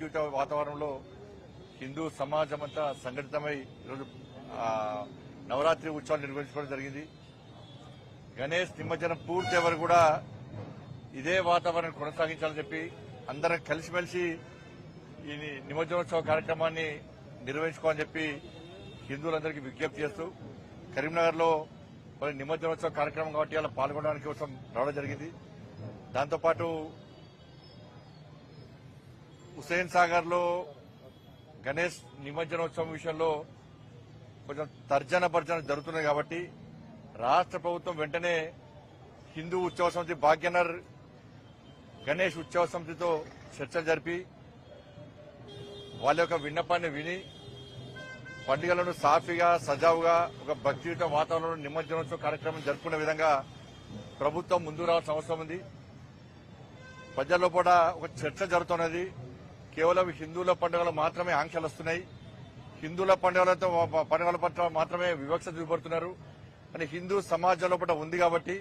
వాతావరణంలో హిందూ సమాజం అంతా సంఘటితమై ఈరోజు నవరాత్రి ఉత్సవాలు నిర్వహించుకోవడం జరిగింది. గణేష్ నిమజ్జనం పూర్తి ఎవరు కూడా ఇదే వాతావరణం కొనసాగించాలని చెప్పి అందరం కలిసిమెలిసి ఈ నిమజ్జనోత్సవ కార్యక్రమాన్ని నిర్వహించుకోవాలని చెప్పి హిందువులందరికీ విజ్ఞప్తి చేస్తూ కరీంనగర్ లో నిమజ్జనోత్సవ కార్యక్రమం కాబట్టి అలా పాల్గొనడానికి కోసం రావడం జరిగింది. దాంతోపాటు హుస్సేన్ సాగర్ లో గణేష్ నిమజ్జనోత్సవం విషయంలో కొంచెం తర్జన భర్జన జరుగుతున్నాయి కాబట్టి రాష్ట్ర ప్రభుత్వం వెంటనే హిందూ ఉత్సవ సమితి భాగ్యనగర్ గణేష్ ఉత్సవ సమితితో చర్చలు జరిపి వాళ్ళ యొక్క విన్నపాన్ని విని పండుగలను సాఫీగా సజావుగా ఒక భక్తియుత వాతావరణంలో నిమజ్జనోత్సవ కార్యక్రమం జరుపుకునే విధంగా ప్రభుత్వం ముందుకు రావాల్సిన అవసరం ఉంది. ప్రజల్లో కూడా ఒక చర్చ జరుగుతున్నది. కేవలం హిందువుల పండుగలు మాత్రమే ఆంక్షలు వస్తున్నాయి, హిందువుల పండుగల పట్ల మాత్రమే వివక్ష చూపడుతున్నారు అని హిందూ సమాజంలో కూడా ఉంది. కాబట్టి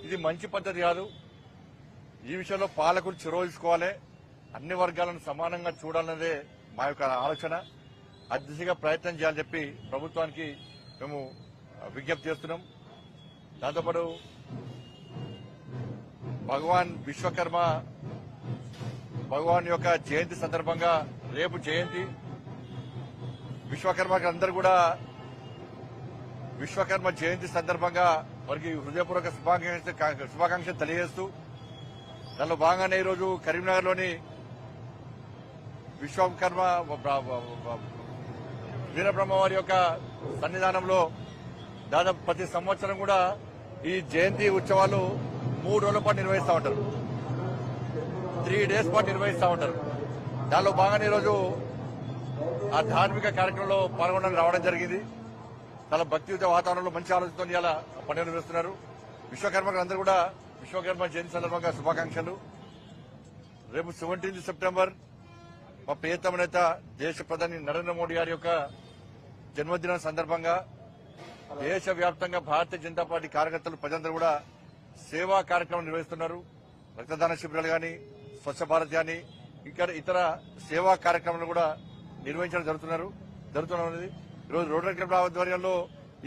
ఇది మంచి పద్ధతి కాదు. ఈ విషయంలో పాలకులు చొరవ తీసుకోవాలి, అన్ని వర్గాలను సమానంగా చూడాలన్నదే మా యొక్క ఆలోచన. ఆ దిశగా ప్రయత్నం చేయాలని చెప్పి ప్రభుత్వానికి మేము విజ్ఞప్తి చేస్తున్నాం. దాంతోపాటు భగవాన్ విశ్వకర్మ భగవాన్ యొక్క జయంతి సందర్భంగా రేపు జయంతి విశ్వకర్మ జయంతి సందర్భంగా వారికి హృదయపూర్వక శుభాకాంక్షలు తెలియజేస్తూ దానిలో భాగంగానే ఈరోజు కరీంనగర్లోని విశ్వకర్మ వీరబ్రహ్మవారి యొక్క సన్నిధానంలో దాదాపు ప్రతి సంవత్సరం కూడా ఈ జయంతి ఉత్సవాలు 3 రోజుల పాటు నిర్వహిస్తూ ఉంటారు, 3 డేస్ పాటు నిర్వహిస్తూ ఉంటారు. దానిలో భాగంగా ఈరోజు ఆ ధార్మిక కార్యక్రమంలో పాల్గొనడానికి రావడం జరిగింది. చాలా భక్తియుత వాతావరణంలో మంచి ఆలోచనతో ఇలా పండుగ నిర్వహిస్తున్నారు. విశ్వకర్మకు అందరూ కూడా విశ్వకర్మ జయంతి సందర్భంగా శుభాకాంక్షలు. రేపు 17 సెప్టెంబర్ మా ప్రియతమ నేత దేశ ప్రధాని నరేంద్ర మోడీ గారి యొక్క జన్మదినం సందర్భంగా దేశవ్యాప్తంగా భారతీయ జనతా పార్టీ కార్యకర్తలు ప్రజలందరూ కూడా సేవా కార్యక్రమం నిర్వహిస్తున్నారు. రక్తదాన శిబిరాలు గాని, స్వచ్ఛ భారత్ గాని, ఇక్కడ ఇతర సేవా కార్యక్రమాలు కూడా నిర్వహించడం జరుగుతున్నది. ఈరోజు రోటరీ క్లబ్ ఆధ్వర్యంలో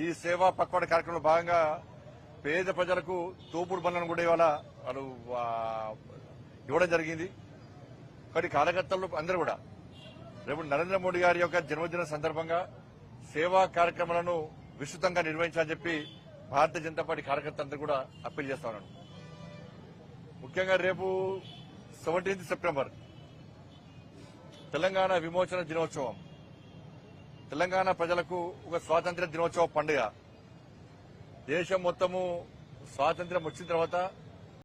ఈ సేవా పక్వాడ కార్యక్రమంలో భాగంగా పేద ప్రజలకు తోపుడు బండ్లను కూడా ఇవాళ వాళ్ళు ఇవ్వడం జరిగింది. కానీ కార్యకర్తలు అందరూ కూడా రేపు నరేంద్ర మోడీ గారి యొక్క జన్మదిన సందర్భంగా సేవా కార్యక్రమాలను విస్తృతంగా నిర్వహించాలని చెప్పి భారతీయ జనతా పార్టీ కార్యకర్తలందరూ కూడా అప్పీల్ చేస్తా ఉన్నాను. ముఖ్యంగా రేపు 17 సెప్టెంబర్ తెలంగాణ విమోచన దినోత్సవం, తెలంగాణ ప్రజలకు ఒక స్వాతంత్ర్య దినోత్సవ పండుగ. దేశం మొత్తము స్వాతంత్ర్యం వచ్చిన తర్వాత